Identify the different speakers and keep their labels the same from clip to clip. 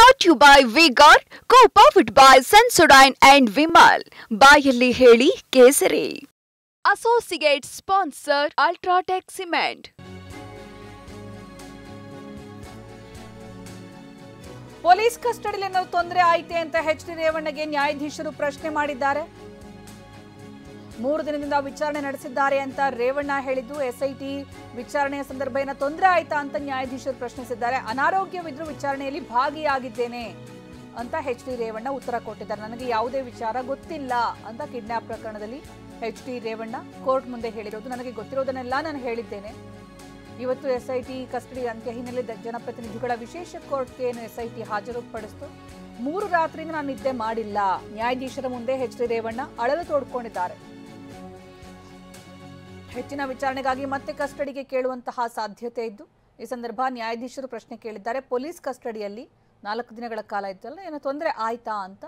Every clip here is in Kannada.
Speaker 1: Brought to you by V-Guard, co-powered by Sensodyne and Vimal. ಬಾಯಲ್ಲಿ ಹೇಳಿ ಕೇಸರಿ. Associate sponsor Ultratech Cement.
Speaker 2: Police ಕಸ್ಟಡಿಯಲ್ಲಿ ಏನಾದರೂ ತೊಂದರೆ ಆಯ್ತೆ ಅಂತ ಎಚ್.ಡಿ. ರೇವಣ್ಣಗೆ ನ್ಯಾಯಾಧೀಶರು ಪ್ರಶ್ನೆ ಮಾಡಿದ್ದಾರೆ. 3 ದಿನದಿಂದ ವಿಚಾರಣೆ ನಡೆಸಿದ್ದಾರೆ ಅಂತ ರೇವಣ್ಣ ಹೇಳಿದ್ದು, ಎಸ್ಐಟಿ ವಿಚಾರಣೆಯ ಸಂದರ್ಭ ಏನೋ ತೊಂದರೆ ಆಯ್ತಾ ಅಂತ ನ್ಯಾಯಾಧೀಶರು ಪ್ರಶ್ನಿಸಿದ್ದಾರೆ. ಅನಾರೋಗ್ಯವಿದ್ರೂ ವಿಚಾರಣೆಯಲ್ಲಿ ಭಾಗಿಯಾಗಿದ್ದೇನೆ ಅಂತ ಎಚ್.ಡಿ. ರೇವಣ್ಣ ಉತ್ತರ ಕೊಟ್ಟಿದ್ದಾರೆ. ನನಗೆ ಯಾವುದೇ ವಿಚಾರ ಗೊತ್ತಿಲ್ಲ ಅಂತ ಕಿಡ್ನಾಪ್ ಪ್ರಕರಣದಲ್ಲಿ ಎಚ್.ಡಿ. ರೇವಣ್ಣ ಕೋರ್ಟ್ ಮುಂದೆ ಹೇಳಿರೋದು. ನನಗೆ ಗೊತ್ತಿರೋದನ್ನೆಲ್ಲ ನಾನು ಹೇಳಿದ್ದೇನೆ. ಇವತ್ತು ಎಸ್ಐಟಿ ಕಸ್ಟಡಿ ಅಂತ್ಯ ಹಿನ್ನೆಲೆ ಜನಪ್ರತಿನಿಧಿಗಳ ವಿಶೇಷ ಕೋರ್ಟ್ಗೆ ಎಸ್ಐಟಿ ಹಾಜರುಪಡಿಸಿತು. 3 ರಾತ್ರಿಯಿಂದ ನಾನು ನಿದ್ದೆ ಮಾಡಿಲ್ಲ. ನ್ಯಾಯಾಧೀಶರ ಮುಂದೆ ಎಚ್.ಡಿ. ರೇವಣ್ಣ ಅಳಲು ತೋಡ್ಕೊಂಡಿದ್ದಾರೆ. ಹೆಚ್ಚಿನ ವಿಚಾರಣೆಗಾಗಿ ಮತ್ತೆ ಕಸ್ಟಡಿಗೆ ಕೇಳುವಂತಹ ಸಾಧ್ಯತೆ ಇದ್ದು, ಈ ಸಂದರ್ಭ ನ್ಯಾಯಾಧೀಶರು ಪ್ರಶ್ನೆ ಕೇಳಿದ್ದಾರೆ. ಪೊಲೀಸ್ ಕಸ್ಟಡಿಯಲ್ಲಿ 4 ದಿನಗಳ ಕಾಲ ಇದ್ದಲ್ಲ, ಏನೋ ತೊಂದರೆ ಆಯ್ತಾ ಅಂತ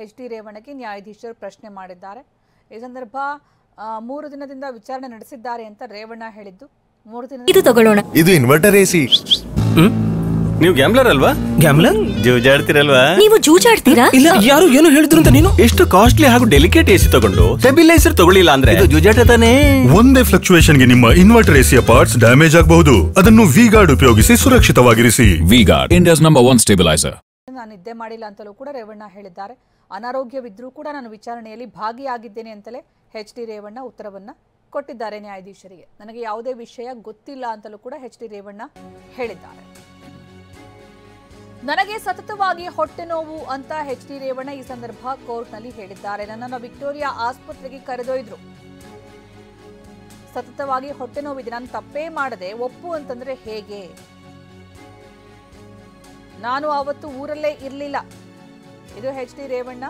Speaker 2: ಎಚ್.ಡಿ. ರೇವಣ್ಣಗೆ ನ್ಯಾಯಾಧೀಶರು ಪ್ರಶ್ನೆ ಮಾಡಿದ್ದಾರೆ. ಈ ಸಂದರ್ಭ 3 ದಿನದಿಂದ ವಿಚಾರಣೆ ನಡೆಸಿದ್ದಾರೆ ಅಂತ ರೇವಣ್ಣ ಹೇಳಿದ್ದು, 3 ದಿನ
Speaker 3: ಇದು ತಗೊಳ್ಳೋಣ.
Speaker 4: ಇದು ಇನ್ವರ್ಟರ್ ಎಸಿ.
Speaker 5: ನೀವು ಗ್ಯಾಮ್ಲರ್ ಅಲ್ವಾ?
Speaker 4: ಗ್ಯಾಮ್ಲರ್ ಜೂಜಾಡ್ತಿರಲ್ವಾ?
Speaker 3: ನೀವು ಜೂಜಾಡ್ತೀರಾ?
Speaker 4: ಇಲ್ಲ, ಯಾರು ಏನು ಹೇಳಿದ್ರು ಅಂತ ನೀನು
Speaker 5: ಎಷ್ಟು ಕಾಸ್ಟ್ಲಿ ಹಾಗೂ ಡೆಲಿಕೇಟ್ ಎಸಿ ತಗೊಂಡು ಸ್ಟೆಬಿಲೈಸರ್ ತಗೊಳ್ಳಿಲ್ಲ ಅಂದ್ರೆ
Speaker 4: ಇದು ಜೂಜಾಟ ತಾನೇ.
Speaker 6: ಒಂದೇ ಫ್ಲಕ್ಚುಯೇಷನ್ ಗೆ ನಿಮ್ಮ ಇನ್ವರ್ಟರ್ ಎಸಿಯ ಪಾರ್ಟ್ಸ್ ಡ್ಯಾಮೇಜ್ ಆಗಬಹುದು. ಅದನ್ನು ವಿ-ಗಾರ್ಡ್ ಉಪಯೋಗಿಸಿ ಸುರಕ್ಷಿತವಾಗಿರಿಸಿ.
Speaker 7: V-Guard, India's number 1 stabiliser.
Speaker 2: ನಾನು ನಿದ್ದೆ ಮಾಡಿಲ್ಲ ಅಂತಲೂ ಕೂಡ ರೇವಣ್ಣ ಹೇಳಿದ್ದಾರೆ. ಅನಾರೋಗ್ಯವಿದ್ರೂ ಕೂಡ ನಾನು ವಿಚಾರಣೆಯಲ್ಲಿ ಭಾಗಿಯಾಗಿದ್ದೇನೆ ಅಂತಲೇ ಎಚ್.ಡಿ. ರೇವಣ್ಣ ಉತ್ತರವನ್ನ ಕೊಟ್ಟಿದ್ದಾರೆ ನ್ಯಾಯಾಧೀಶರಿಗೆ. ನನಗೆ ಯಾವುದೇ ವಿಷಯ ಗೊತ್ತಿಲ್ಲ ಅಂತಲೂ ಕೂಡ ಎಚ್.ಡಿ. ರೇವಣ್ಣ ಹೇಳಿದ್ದಾರೆ. ನನಗೆ ಸತತವಾಗಿ ಹೊಟ್ಟೆ ನೋವು ಅಂತ ಎಚ್.ಡಿ. ರೇವಣ್ಣ ಈ ಸಂದರ್ಭ ಕೋರ್ಟ್ನಲ್ಲಿ ಹೇಳಿದ್ದಾರೆ. ನನ್ನನ್ನು ವಿಕ್ಟೋರಿಯಾ ಆಸ್ಪತ್ರೆಗೆ ಕರೆದೊಯ್ದ್ರು. ಸತತವಾಗಿ ಹೊಟ್ಟೆ ನೋವಿದೆ, ನಾನು ತಪ್ಪೇ ಮಾಡದೆ ಒಪ್ಪು ಅಂತಂದ್ರೆ ಹೇಗೆ? ನಾನು ಅವತ್ತು ಊರಲ್ಲೇ ಇರಲಿಲ್ಲ. ಇದು ಎಚ್.ಡಿ. ರೇವಣ್ಣ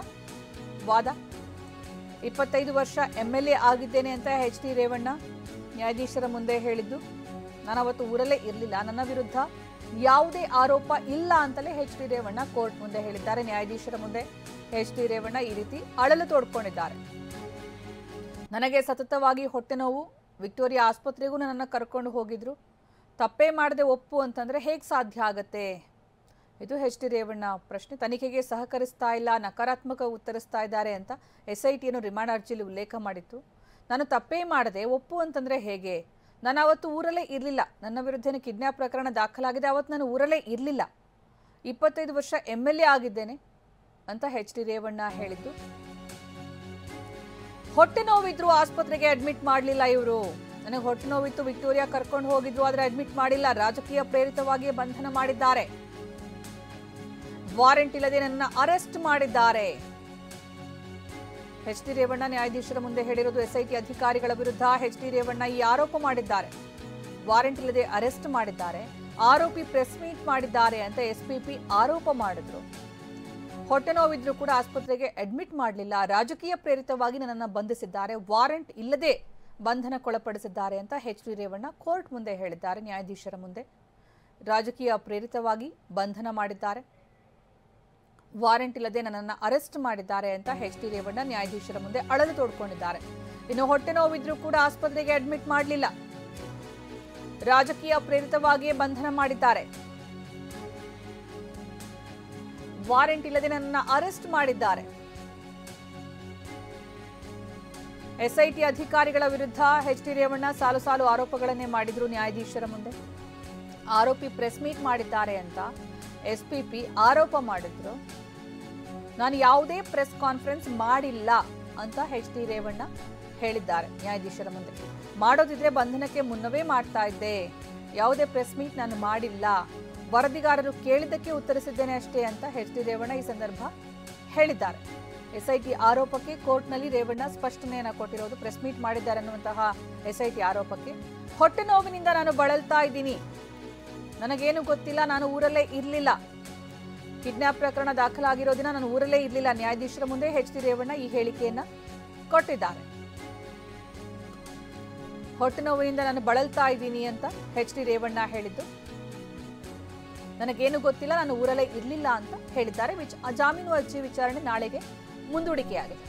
Speaker 2: ವಾದ. 25 ವರ್ಷ MLA ಆಗಿದ್ದೇನೆ ಅಂತ ಎಚ್.ಡಿ. ರೇವಣ್ಣ ನ್ಯಾಯಾಧೀಶರ ಮುಂದೆ ಹೇಳಿದ್ದು. ನಾನು ಅವತ್ತು ಊರಲ್ಲೇ ಇರಲಿಲ್ಲ, ನನ್ನ ವಿರುದ್ಧ ಯಾವುದೇ ಆರೋಪ ಇಲ್ಲ ಅಂತಲೇ ಎಚ್.ಡಿ. ರೇವಣ್ಣ ಕೋರ್ಟ್ ಮುಂದೆ ಹೇಳಿದ್ದಾರೆ. ನ್ಯಾಯಾಧೀಶರ ಮುಂದೆ ಎಚ್.ಡಿ. ರೇವಣ್ಣ ಈ ರೀತಿ ಅಳಲು ತೋಡ್ಕೊಂಡಿದ್ದಾರೆ. ನನಗೆ ಸತತವಾಗಿ ಹೊಟ್ಟೆ ನೋವು, ವಿಕ್ಟೋರಿಯಾ ಆಸ್ಪತ್ರೆಗೂ ನನ್ನನ್ನು ಕರ್ಕೊಂಡು ಹೋಗಿದ್ರು. ತಪ್ಪೇ ಮಾಡದೆ ಒಪ್ಪು ಅಂತಂದ್ರೆ ಹೇಗೆ ಸಾಧ್ಯ ಆಗತ್ತೆ? ಇದು ಎಚ್.ಡಿ. ರೇವಣ್ಣ ಪ್ರಶ್ನೆ. ತನಿಖೆಗೆ ಸಹಕರಿಸ್ತಾ ಇಲ್ಲ, ನಕಾರಾತ್ಮಕ ಉತ್ತರಿಸ್ತಾ ಇದ್ದಾರೆ ಅಂತ ಎಸ್ಐಟಿಯನ್ನು ರಿಮಾಂಡ್ ಅರ್ಜಿಯಲ್ಲಿ ಉಲ್ಲೇಖ ಮಾಡಿತ್ತು. ನಾನು ತಪ್ಪೇ ಮಾಡದೆ ಒಪ್ಪು ಅಂತಂದ್ರೆ ಹೇಗೆ? ನಾನು ಅವತ್ತು ಊರಲ್ಲೇ ಇರಲಿಲ್ಲ, ನನ್ನ ವಿರುದ್ಧ ಕಿಡ್ನಾಪ್ ಪ್ರಕರಣ ದಾಖಲಾಗಿದೆ, ಅವತ್ತು ನಾನು ಊರಲ್ಲೇ ಇರಲಿಲ್ಲ, 25 ವರ್ಷ MLA ಆಗಿದ್ದೇನೆ ಅಂತ ಎಚ್.ಡಿ. ರೇವಣ್ಣ ಹೇಳಿದ್ದು. ಹೊಟ್ಟೆ ನೋವಿದ್ರು ಆಸ್ಪತ್ರೆಗೆ ಅಡ್ಮಿಟ್ ಮಾಡಲಿಲ್ಲ ಇವರು. ನನಗೆ ಹೊಟ್ಟೆ ನೋವಿತ್ತು, ವಿಕ್ಟೋರಿಯಾ ಕರ್ಕೊಂಡು ಹೋಗಿದ್ರು, ಆದರೆ ಅಡ್ಮಿಟ್ ಮಾಡಿಲ್ಲ. ರಾಜಕೀಯ ಪ್ರೇರಿತವಾಗಿಯೇ ಬಂಧನ ಮಾಡಿದ್ದಾರೆ. ವಾರೆಂಟ್ ಇಲ್ಲದೆ ನನ್ನ ಅರೆಸ್ಟ್ ಮಾಡಿದ್ದಾರೆ. ಎಚ್.ಡಿ. ರೇವಣ್ಣ ನ್ಯಾಯಾಧೀಶರ ಮುಂದೆ ಹೇಳಿರೋದು. ಎಸ್ಐಟಿ ಅಧಿಕಾರಿಗಳ ವಿರುದ್ಧ ಎಚ್.ಡಿ. ರೇವಣ್ಣ ಈ ಆರೋಪ ಮಾಡಿದ್ದಾರೆ. ವಾರೆಂಟ್ ಇಲ್ಲದೆ ಅರೆಸ್ಟ್ ಮಾಡಿದ್ದಾರೆ, ಆರೋಪಿ ಪ್ರೆಸ್ ಮೀಟ್ ಮಾಡಿದ್ದಾರೆ ಅಂತ ಎಸ್ಪಿಪಿ ಆರೋಪ ಮಾಡಿದ್ರು. ಹೊಟ್ಟೆ ನೋವಿದ್ರು ಕೂಡ ಆಸ್ಪತ್ರೆಗೆ ಅಡ್ಮಿಟ್ ಮಾಡಲಿಲ್ಲ, ರಾಜಕೀಯ ಪ್ರೇರಿತವಾಗಿ ನನ್ನನ್ನು ಬಂಧಿಸಿದ್ದಾರೆ, ವಾರೆಂಟ್ ಇಲ್ಲದೆ ಬಂಧನಕ್ಕೊಳಪಡಿಸಿದ್ದಾರೆ ಅಂತ ಎಚ್.ಡಿ. ರೇವಣ್ಣ ಕೋರ್ಟ್ ಮುಂದೆ ಹೇಳಿದ್ದಾರೆ. ನ್ಯಾಯಾಧೀಶರ ಮುಂದೆ ರಾಜಕೀಯ ಪ್ರೇರಿತವಾಗಿ ಬಂಧನ ಮಾಡಿದ್ದಾರೆ, ವಾರೆಂಟ್ ಇಲ್ಲದೆ ನನ್ನನ್ನು ಅರೆಸ್ಟ್ ಮಾಡಿದ್ದಾರೆ ಅಂತ ಎಚ್.ಡಿ. ರೇವಣ್ಣ ನ್ಯಾಯಾಧೀಶರ ಮುಂದೆ ಅಳಲು ತೋಡ್ಕೊಂಡಿದ್ದಾರೆ. ಇನ್ನು ಹೊಟ್ಟೆ ನೋವಿದ್ರೂ ಕೂಡ ಆಸ್ಪತ್ರೆಗೆ ಅಡ್ಮಿಟ್ ಮಾಡಲಿಲ್ಲ, ರಾಜಕೀಯ ಪ್ರೇರಿತವಾಗಿಯೇ ಬಂಧನ ಮಾಡಿದ್ದಾರೆ, ವಾರೆಂಟ್ ಇಲ್ಲದೆ ನನ್ನನ್ನು ಅರೆಸ್ಟ್ ಮಾಡಿದ್ದಾರೆ. ಎಸ್ಐಟಿ ಅಧಿಕಾರಿಗಳ ವಿರುದ್ಧ ಎಚ್.ಡಿ. ರೇವಣ್ಣ ಸಾಲು ಸಾಲು ಆರೋಪಗಳನ್ನೇ ಮಾಡಿದ್ರು ನ್ಯಾಯಾಧೀಶರ ಮುಂದೆ. ಆರೋಪಿ ಪ್ರೆಸ್ ಮೀಟ್ ಮಾಡಿದ್ದಾರೆ ಅಂತ ಎಸ್ಪಿಪಿ ಆರೋಪ ಮಾಡಿದ್ರು. ನಾನು ಯಾವುದೇ ಪ್ರೆಸ್ ಕಾನ್ಫರೆನ್ಸ್ ಮಾಡಿಲ್ಲ ಅಂತ ಎಚ್.ಡಿ. ರೇವಣ್ಣ ಹೇಳಿದ್ದಾರೆ ನ್ಯಾಯಾಧೀಶರ ಮುಂದೆ. ಮಾಡೋದಿದ್ರೆ ಬಂಧನಕ್ಕೆ ಮುನ್ನವೇ ಮಾಡ್ತಾ ಇದ್ದೆ, ಯಾವುದೇ ಪ್ರೆಸ್ ಮೀಟ್ ನಾನು ಮಾಡಿಲ್ಲ, ವರದಿಗಾರರು ಕೇಳಿದ್ದಕ್ಕೆ ಉತ್ತರಿಸಿದ್ದೇನೆ ಅಷ್ಟೇ ಅಂತ ಎಚ್.ಡಿ. ರೇವಣ್ಣ ಈ ಸಂದರ್ಭ ಹೇಳಿದ್ದಾರೆ. ಎಸ್ಐಟಿ ಆರೋಪಕ್ಕೆ ಕೋರ್ಟ್ನಲ್ಲಿ ರೇವಣ್ಣ ಸ್ಪಷ್ಟನೆಯನ್ನು ಕೊಟ್ಟಿರೋದು. ಪ್ರೆಸ್ ಮೀಟ್ ಮಾಡಿದ್ದಾರೆ ಅನ್ನುವಂತಹ ಎಸ್ಐಟಿ ಆರೋಪಕ್ಕೆ. ಹೊಟ್ಟೆ ನೋವಿನಿಂದ ನಾನು ಬಳಲ್ತಾ ಇದ್ದೀನಿ, ನನಗೇನು ಗೊತ್ತಿಲ್ಲ, ನಾನು ಊರಲ್ಲೇ ಇರಲಿಲ್ಲ, ಕಿಡ್ನಾಪ್ ಪ್ರಕರಣ ದಾಖಲಾಗಿರೋ ದಿನ ನಾನು ಊರಲ್ಲೇ ಇರಲಿಲ್ಲ. ನ್ಯಾಯಾಧೀಶರ ಮುಂದೆ ಎಚ್.ಡಿ. ರೇವಣ್ಣ ಈ ಹೇಳಿಕೆಯನ್ನ ಕೊಟ್ಟಿದ್ದಾರೆ. ಹೊಟ್ಟೆ ನೋವಿನಿಂದ ನಾನು ಬಳಲ್ತಾ ಇದ್ದೀನಿ ಅಂತ ಎಚ್.ಡಿ. ರೇವಣ್ಣ ಹೇಳಿದ್ದು. ನನಗೇನು ಗೊತ್ತಿಲ್ಲ, ನಾನು ಊರಲ್ಲೇ ಇರಲಿಲ್ಲ ಅಂತ ಹೇಳಿದ್ದಾರೆ. ಜಾಮೀನು ಅರ್ಜಿ ವಿಚಾರಣೆ ನಾಳೆಗೆ ಮುಂದೂಡಿಕೆಯಾಗಿದೆ.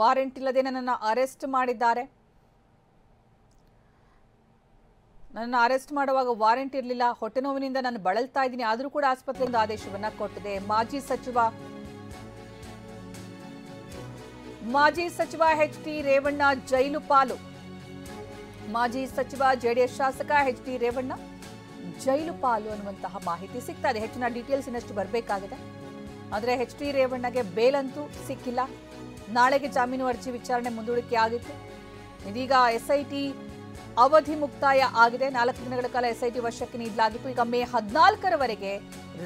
Speaker 2: ವಾರೆಂಟ್ ಇಲ್ಲದೆ ನನ್ನನ್ನು ಅರೆಸ್ಟ್ ಮಾಡಿದ್ದಾರೆ. ನನ್ನ ಅರೆಸ್ಟ್ ಮಾಡುವಾಗ ವಾರೆಂಟ್ ಇರಲಿಲ್ಲ, ಹೊಟ್ಟೆ ನೋವಿನಿಂದ ನಾನು ಬಳಲ್ತಾ ಇದ್ದೀನಿ, ಆದರೂ ಕೂಡ ಆಸ್ಪತ್ರೆಯಿಂದ ಆದೇಶವನ್ನ ಕೊಟ್ಟಿದೆ. ಮಾಜಿ ಸಚಿವ ಎಚ್ ಡಿ ರೇವಣ್ಣ ಜೈಲು ಪಾಲು. ಮಾಜಿ ಸಚಿವ ಜೆಡಿಎಸ್ ಶಾಸಕ ಎಚ್ ಡಿ ರೇವಣ್ಣ ಜೈಲು ಪಾಲು ಅನ್ನುವಂತಹ ಮಾಹಿತಿ ಸಿಗ್ತಾ ಇದೆ. ಹೆಚ್ಚಿನ ಡೀಟೇಲ್ಸ್ ಇನ್ನಷ್ಟು ಬರಬೇಕಾಗಿದೆ. ಆದರೆ ಎಚ್ ಡಿ ರೇವಣ್ಣಗೆ ಬೇಲಂತೂ ಸಿಕ್ಕಿಲ್ಲ. ನಾಳೆಗೆ ಜಾಮೀನು ಅರ್ಜಿ ವಿಚಾರಣೆ ಮುಂದೂಡಿಕೆ ಆಗಿತ್ತು. ಇದೀಗ ಎಸ್ಐಟಿ ಅವಧಿ ಮುಕ್ತಾಯ ಆಗಿದೆ. 4 ದಿನಗಳ ಕಾಲ ಎಸ್ಐಟಿ ವಶಕ್ಕೆ ನೀಡಲಾಗಿತ್ತು. ಈಗ ಮೇ 14ರವರೆಗೆ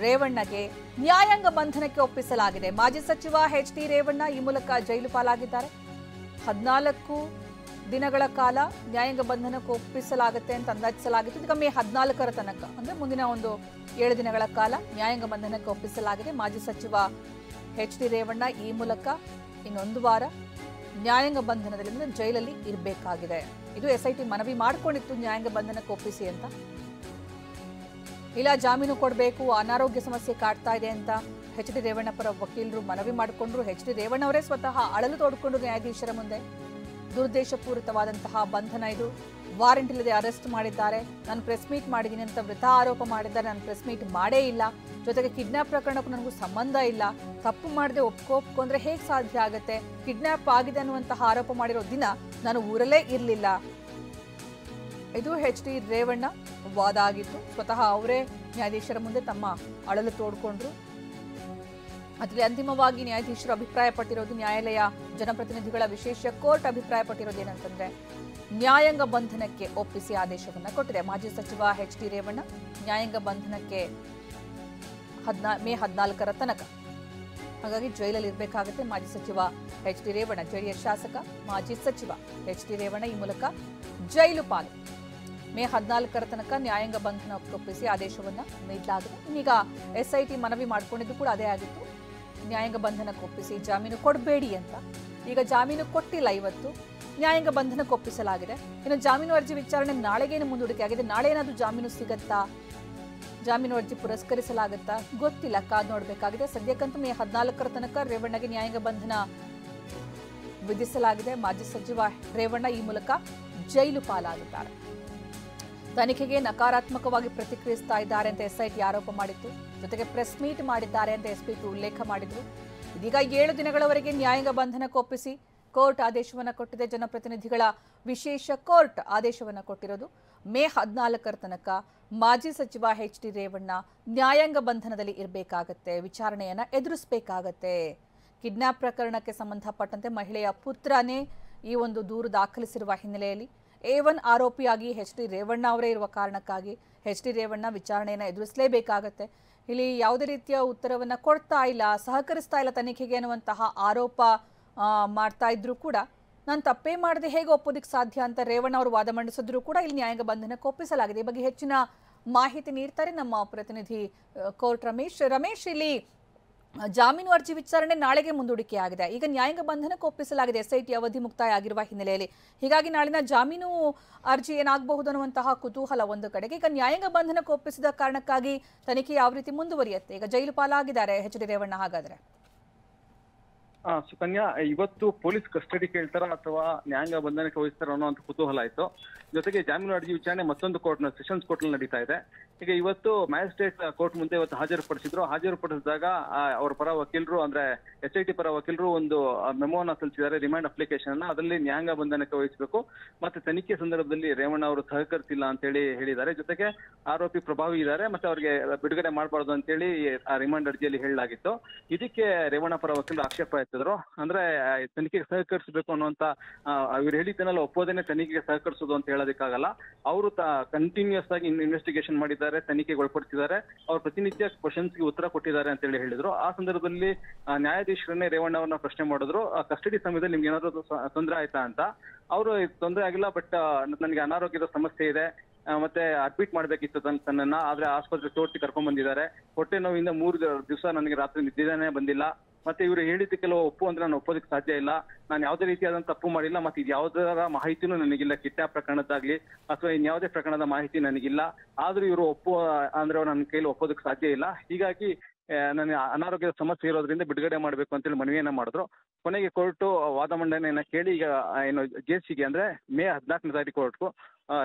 Speaker 2: ರೇವಣ್ಣಗೆ ನ್ಯಾಯಾಂಗ ಬಂಧನಕ್ಕೆ ಒಪ್ಪಿಸಲಾಗಿದೆ. ಮಾಜಿ ಸಚಿವ ಎಚ್ ಡಿ ರೇವಣ್ಣ ಈ ಮೂಲಕ ಜೈಲು ಪಾಲಾಗಿದ್ದಾರೆ. 14 ದಿನಗಳ ಕಾಲ ನ್ಯಾಯಾಂಗ ಬಂಧನಕ್ಕೆ ಒಪ್ಪಿಸಲಾಗುತ್ತೆ ಅಂತ ಅಂದಾಜಿಸಲಾಗಿತ್ತು. ಈಗ ಮೇ 14ರ ತನಕ ಅಂದ್ರೆ ಮುಂದಿನ ಒಂದು 7 ದಿನಗಳ ಕಾಲ ನ್ಯಾಯಾಂಗ ಬಂಧನಕ್ಕೆ ಒಪ್ಪಿಸಲಾಗಿದೆ. ಮಾಜಿ ಸಚಿವ ಎಚ್ ಡಿ ರೇವಣ್ಣ ಈ ಮೂಲಕ ಇನ್ನೊಂದು ವಾರ ನ್ಯಾಯಾಂಗ ಬಂಧನದಲ್ಲಿ ಜೈಲಲ್ಲಿ ಇರಬೇಕಾಗಿದೆ. ಇದು ಎಸ್ಐಟಿ ಮನವಿ ಮಾಡಿಕೊಂಡಿತ್ತು ನ್ಯಾಯಾಂಗ ಬಂಧನಕ್ಕೆ ಒಪ್ಪಿಸಿ ಅಂತ. ಇಲ್ಲ ಜಾಮೀನು ಕೊಡಬೇಕು, ಅನಾರೋಗ್ಯ ಸಮಸ್ಯೆ ಕಾಡ್ತಾ ಇದೆ ಅಂತ ಎಚ್ ಡಿ ರೇವಣ್ಣ ಪರ ವಕೀಲರು ಮನವಿ ಮಾಡಿಕೊಂಡ್ರು. ಎಚ್ ಡಿ ರೇವಣ್ಣ ಅವರೇ ಸ್ವತಃ ಅಳಲು ತೋಡಿಕೊಂಡ್ರು ನ್ಯಾಯಾಧೀಶರ ಮುಂದೆ. ದುರುದ್ದೇಶಪೂರಿತವಾದಂತಹ ಬಂಧನ ಇದು, ವಾರೆಂಟ್ ಇಲ್ಲದೆ ಅರೆಸ್ಟ್ ಮಾಡಿದ್ದಾರೆ, ನಾನು ಪ್ರೆಸ್ ಮೀಟ್ ಮಾಡಿದ್ದೀನಿ ಅಂತ ವೃಥಾ ಆರೋಪ ಮಾಡಿದ್ದಾರೆ. ನಾನು ಪ್ರೆಸ್ ಮೀಟ್ ಮಾಡೇ ಇಲ್ಲ, ಜೊತೆಗೆ ಕಿಡ್ನಾಪ್ ಪ್ರಕರಣಕ್ಕೂ ನನಗೂ ಸಂಬಂಧ ಇಲ್ಲ, ತಪ್ಪು ಮಾಡದೆ ಒಪ್ಕೊಂಡ್ರೆ ಹೇಗೆ ಸಾಧ್ಯ ಆಗುತ್ತೆ, ಕಿಡ್ನಾಪ್ ಆಗಿದೆ ಅನ್ನುವಂತಹ ಆರೋಪ ಮಾಡಿರೋ ದಿನ ನಾನು ಊರಲ್ಲೇ ಇರಲಿಲ್ಲ. ಇದು ಎಚ್ ಡಿ ರೇವಣ್ಣ ವಾದ ಆಗಿತ್ತು. ಸ್ವತಃ ಅವರೇ ನ್ಯಾಯಾಧೀಶರ ಮುಂದೆ ತಮ್ಮ ಅಳಲು ತೋಡ್ಕೊಂಡ್ರು. ಅದರಲ್ಲಿ ಅಂತಿಮವಾಗಿ ನ್ಯಾಯಾಧೀಶರು ಅಭಿಪ್ರಾಯ ಪಟ್ಟಿರೋದು, ನ್ಯಾಯಾಲಯ ಜನಪ್ರತಿನಿಧಿಗಳ ವಿಶೇಷ ಕೋರ್ಟ್ ಅಭಿಪ್ರಾಯ ಪಟ್ಟಿರೋದು ಏನಂತಂದ್ರೆ ನ್ಯಾಯಾಂಗ ಬಂಧನಕ್ಕೆ ಒಪ್ಪಿಸಿ ಆದೇಶವನ್ನ ಕೊಟ್ಟಿದೆ. ಮಾಜಿ ಸಚಿವ ಎಚ್ ಡಿ ರೇವಣ್ಣ ನ್ಯಾಯಾಂಗ ಬಂಧನಕ್ಕೆ ಮೇ 14ರ ತನಕ, ಹಾಗಾಗಿ ಜೈಲಲ್ಲಿ ಇರಬೇಕಾಗುತ್ತೆ. ಮಾಜಿ ಸಚಿವ ಎಚ್ ಡಿ ರೇವಣ್ಣ, ಜೆಡಿಎಸ್ ಶಾಸಕ ಮಾಜಿ ಸಚಿವ ಎಚ್ ಡಿ ರೇವಣ್ಣ ಈ ಮೂಲಕ ಜೈಲು ಪಾಲು. ಮೇ 14ರ ತನಕ ನ್ಯಾಯಾಂಗ ಬಂಧನಕ್ಕೆ ಒಪ್ಪಿಸಿ ಆದೇಶವನ್ನ ನೀಡಲಾಗಿದೆ. ಈಗ ಎಸ್ಐಟಿ ಮನವಿ ಮಾಡಿಕೊಂಡಿದ್ದು ಕೂಡ ಅದೇ ಆಗಿತ್ತು, ನ್ಯಾಯಾಂಗ ಬಂಧನಕ್ಕೆ ಒಪ್ಪಿಸಿ, ಜಾಮೀನು ಕೊಡಬೇಡಿ ಅಂತ. ಈಗ ಜಾಮೀನು ಕೊಟ್ಟಿಲ್ಲ, ಇವತ್ತು ನ್ಯಾಯಾಂಗ ಬಂಧನಕ್ಕೆ ಒಪ್ಪಿಸಲಾಗಿದೆ. ಇನ್ನು ಜಾಮೀನು ಅರ್ಜಿ ವಿಚಾರಣೆ ನಾಳೆಗೇನು ಮುಂದೂಡಿಕೆ ಆಗಿದೆ. ನಾಳೆ ಏನಾದರೂ ಜಾಮೀನು ಸಿಗತ್ತಾ, ಜಾಮೀನು ಅರ್ಜಿ ಪುರಸ್ಕರಿಸಲಾಗುತ್ತಾ ಗೊತ್ತಿಲ್ಲ, ಕಾದು ನೋಡಬೇಕಾಗಿದೆ. ಸದ್ಯಕ್ಕಂತೂ ಮೇ 14ರ ತನಕ ರೇವಣ್ಣಗೆ ನ್ಯಾಯಾಂಗ ಬಂಧನ ವಿಧಿಸಲಾಗಿದೆ. ಮಾಜಿ ಸಚಿವ ರೇವಣ್ಣ ಈ ಮೂಲಕ ಜೈಲು ಪಾಲಾಗಿದ್ದಾರೆ. ತನಿಖೆಗೆ ನಕಾರಾತ್ಮಕವಾಗಿ ಪ್ರತಿಕ್ರಿಯಿಸ್ತಾ ಇದ್ದಾರೆ ಅಂತ ಎಸ್ಐಟಿ ಆರೋಪ ಮಾಡಿತ್ತು. ಜೊತೆಗೆ ಪ್ರೆಸ್ ಮೀಟ್ ಮಾಡಿದ್ದಾರೆ ಅಂತ ಎಸ್ಪಿ ಉಲ್ಲೇಖ ಮಾಡಿದ್ರು. ಇದೀಗ 7 ದಿನಗಳವರೆಗೆ ನ್ಯಾಯಾಂಗ ಬಂಧನಕ್ಕೆ ಒಪ್ಪಿಸಿ ಕೋರ್ಟ್ ಆದೇಶವನ್ನ ಕೊಟ್ಟಿದೆ. ಜನಪ್ರತಿನಿಧಿಗಳ ವಿಶೇಷ ಕೋರ್ಟ್ ಆದೇಶವನ್ನ ಕೊಟ್ಟಿರೋದು. ಮೇ 14ರ ತನಕ ಮಾಜಿ ಸಚಿವ ಎಚ್ ಡಿ ರೇವಣ್ಣ ನ್ಯಾಯಾಂಗ ಬಂಧನದಲ್ಲಿ ಇರಬೇಕಾಗತ್ತೆ, ವಿಚಾರಣೆಯನ್ನ ಎದುರಿಸಬೇಕಾಗತ್ತೆ. ಕಿಡ್ನಾಪ್ ಪ್ರಕರಣಕ್ಕೆ ಸಂಬಂಧಪಟ್ಟಂತೆ ಮಹಿಳೆಯ ಪುತ್ರನೇ ಈ ಒಂದು ದೂರು ದಾಖಲಿಸಿರುವ ಹಿನ್ನೆಲೆಯಲ್ಲಿ A1 ಆರೋಪಿಯಾಗಿ ಎಚ್ ಡಿ ರೇವಣ್ಣ ಅವರೇ ಇರುವ ಕಾರಣಕ್ಕಾಗಿ ಎಚ್ ಡಿ ರೇವಣ್ಣ ವಿಚಾರಣೆಯನ್ನು ಎದುರಿಸಲೇಬೇಕಾಗತ್ತೆ. ಇಲ್ಲಿ ಯಾವುದೇ ರೀತಿಯ ಉತ್ತರವನ್ನು ಕೊಡ್ತಾ ಇಲ್ಲ, ಸಹಕರಿಸ್ತಾ ಇಲ್ಲ ತನಿಖೆಗೆ ಅನ್ನುವಂತಹ ಆರೋಪ ಮಾಡ್ತಾ ಇದ್ರು ಕೂಡ ನಾನು ತಪ್ಪೇ ಮಾಡದೆ ಹೇಗೆ ಒಪ್ಪೋದಕ್ಕೆ ಸಾಧ್ಯ ಅಂತ ರೇವಣ್ಣ ಅವರು ವಾದ ಮಂಡಿಸಿದ್ರು ಕೂಡ ಇಲ್ಲಿ ನ್ಯಾಯಾಂಗ ಬಂಧನಕ್ಕೆ ಒಪ್ಪಿಸಲಾಗಿದೆ. ಈ ಬಗ್ಗೆ ಹೆಚ್ಚಿನ ಮಾಹಿತಿ ನೀಡ್ತಾರೆ ನಮ್ಮ ಪ್ರತಿನಿಧಿ ಕೋರ್ಟ್ ರಮೇಶ್. ಇಲ್ಲಿ ಜಾಮೀನು ಅರ್ಜಿ ವಿಚಾರಣೆ ನಾಳೆಗೆ ಮುಂದೂಡಿಕೆ ಆಗಿದೆ. ಈಗ ನ್ಯಾಯಾಂಗ ಬಂಧನಕ್ಕೆ ಒಪ್ಪಿಸಲಾಗಿದೆ ಎಸ್ಐಟಿ ಅವಧಿ ಮುಕ್ತಾಯ ಆಗಿರುವ ಹಿನ್ನೆಲೆಯಲ್ಲಿ. ಹೀಗಾಗಿ ನಾಳಿನ ಜಾಮೀನು ಅರ್ಜಿ ಏನಾಗಬಹುದು ಅನ್ನುವಂತಹ ಕುತೂಹಲ ಒಂದು ಕಡೆಗೆ. ಈಗ ನ್ಯಾಯಾಂಗ ಬಂಧನಕ್ಕೆ ಒಪ್ಪಿಸಿದ ಕಾರಣಕ್ಕಾಗಿ ತನಿಖೆ ಯಾವ ರೀತಿ ಮುಂದುವರಿಯುತ್ತೆ? ಈಗ ಜೈಲು ಪಾಲಾಗಿದ್ದಾರೆ ಎಚ್ ಡಿ ರೇವಣ್ಣ. ಹಾಗಾದ್ರೆ
Speaker 3: ಸುಕನ್ಯಾ, ಇವತ್ತು ಪೊಲೀಸ್ ಕಸ್ಟಡಿ ಕೇಳ್ತಾರ ಅಥವಾ ನ್ಯಾಯಾಂಗ ಬಂಧನಕ್ಕೆ ವಹಿಸ್ತಾರ ಅನ್ನೋ ಕುತೂಹಲ ಆಯ್ತು. ಜೊತೆಗೆ ಜಾಮೀನು ಅರ್ಜಿ ವಿಚಾರಣೆ ಮತ್ತೊಂದು ಕೋರ್ಟ್ನ ಸೆಷನ್ಸ್ ಕೋರ್ಟ್ ನಲ್ಲಿ ನಡೀತಾ ಇದೆ. ಈಗ ಇವತ್ತು ಮ್ಯಾಜಿಸ್ಟ್ರೇಟ್ ಕೋರ್ಟ್ ಮುಂದೆ ಇವತ್ತು ಹಾಜರುಪಡಿಸಿದಾಗ ಅವರ ಪರ ವಕೀಲರು ಅಂದ್ರೆ ಎಸ್ಐಟಿ ಪರ ವಕೀಲರು ಒಂದು ಮೆಮೋನ ಸಲ್ಲಿಸಿದ್ದಾರೆ, ರಿಮಾಂಡ್ ಅಪ್ಲಿಕೇಶನ್ ಅನ್ನ. ಅದರಲ್ಲಿ ನ್ಯಾಯಾಂಗ ಬಂಧನಕ್ಕೆ ವಹಿಸಬೇಕು ಮತ್ತೆ ತನಿಖೆ ಸಂದರ್ಭದಲ್ಲಿ ರೇವಣ್ಣ ಅವರು ಸಹಕರಿಸಿಲ್ಲ ಅಂತ ಹೇಳಿದ್ದಾರೆ. ಜೊತೆಗೆ ಆರೋಪಿ ಪ್ರಭಾವಿ ಇದ್ದಾರೆ ಮತ್ತೆ ಅವರಿಗೆ ಬಿಡುಗಡೆ ಮಾಡಬಾರ್ದು ಅಂತ ಹೇಳಿ ಆ ರಿಮಾಂಡ್ ಅರ್ಜಿಯಲ್ಲಿ ಹೇಳಲಾಗಿತ್ತು. ಇದಕ್ಕೆ ರೇವಣ್ಣ ಪರ ವಕೀಲರು ಆಕ್ಷೇಪ ಎತ್ತಿದ್ರು. ಅಂದ್ರೆ ತನಿಖೆಗೆ ಸಹಕರಿಸಬೇಕು ಅನ್ನುವಂತ ಇವ್ರು ಹೇಳಿದ್ದನ್ನೆಲ್ಲ ಒಪ್ಪೋದೇನೆ ತನಿಖೆಗೆ ಸಹಕರಿಸೋದು ಅಂತ ಹೇಳೋದಕ್ಕಾಗಲ್ಲ. ಅವರು ಕಂಟಿನ್ಯೂಸ್ ಆಗಿ ಇನ್ವೆಸ್ಟಿಗೇಷನ್ ಮಾಡಿದ್ದಾರೆ, ತನಿಖೆಗೆ ಒಳಪಡಿಸಿದ್ದಾರೆ, ಅವ್ರ ಪ್ರತಿನಿತ್ಯ ಕ್ವಶನ್ಸ್ಗೆ ಉತ್ತರ ಕೊಟ್ಟಿದ್ದಾರೆ ಅಂತ ಹೇಳಿದ್ರು. ಆ ಸಂದರ್ಭದಲ್ಲಿ ನ್ಯಾಯಾಧೀಶರನ್ನೇ ರೇವಣ್ಣ ಅವ್ರನ್ನ ಪ್ರಶ್ನೆ ಮಾಡಿದ್ರು, ಕಸ್ಟಡಿ ಸಮಯದಲ್ಲಿ ನಿಮ್ಗೆ ಏನಾದ್ರು ತೊಂದರೆ ಆಯ್ತಾ ಅಂತ. ಅವರು ತೊಂದರೆ ಆಗಿಲ್ಲ, ಬಟ್ ನನಗೆ ಅನಾರೋಗ್ಯದ ಸಮಸ್ಯೆ ಇದೆ ಮತ್ತೆ ಅಡ್ಮಿಟ್ ಮಾಡ್ಬೇಕಿತ್ತು ತನ್ನನ್ನ, ಆದ್ರೆ ಆಸ್ಪತ್ರೆ ತೋರಿಸಿ ಕರ್ಕೊಂಡ್ ಬಂದಿದ್ದಾರೆ. ಹೊಟ್ಟೆ ನೋವಿಂದ 3 ದಿವಸ ನನಗೆ ರಾತ್ರಿ ನಿದ್ದೆನೇ ಬಂದಿಲ್ಲ. ಮತ್ತೆ ಇವರು ಹೇಳಿದ್ದಕ್ಕೆಲ್ಲ ಒಪ್ಪು ಅಂದ್ರೆ ನಾನು ಒಪ್ಪೋದಕ್ಕೆ ಸಾಧ್ಯ ಇಲ್ಲ, ನಾನು ಯಾವುದೇ ರೀತಿಯಾದಂತ ತಪ್ಪು ಮಾಡಿಲ್ಲ, ಮತ್ತೆ ಇದು ಯಾವುದರ ಮಾಹಿತಿನೂ ನನಗಿಲ್ಲ, ಕಿಡ್ನಾಪ್ ಪ್ರಕರಣದಾಗ್ಲಿ ಅಥವಾ ಇನ್ಯಾವುದೇ ಪ್ರಕರಣದ ಮಾಹಿತಿ ನನಗಿಲ್ಲ. ಆದ್ರೂ ಇವರು ಅಂದ್ರೆ ನನ್ನ ಕೈಲಿ ಒಪ್ಪೋದಕ್ಕೆ ಸಾಧ್ಯ ಇಲ್ಲ. ಹೀಗಾಗಿ ನನಗೆ ಅನಾರೋಗ್ಯದ ಸಮಸ್ಯೆ ಇರೋದ್ರಿಂದ ಬಿಡುಗಡೆ ಮಾಡಬೇಕು ಅಂತೇಳಿ ಮನವಿಯನ್ನ ಮಾಡಿದ್ರು. ಕೊನೆಗೆ ಕೋರ್ಟು ವಾದ ಮಂಡನೆಯನ್ನ ಕೇಳಿ ಈಗ ಏನು ಜೇಸಿಗೆ ಅಂದ್ರೆ ಮೇ 14ನೇ ತಾರೀಕು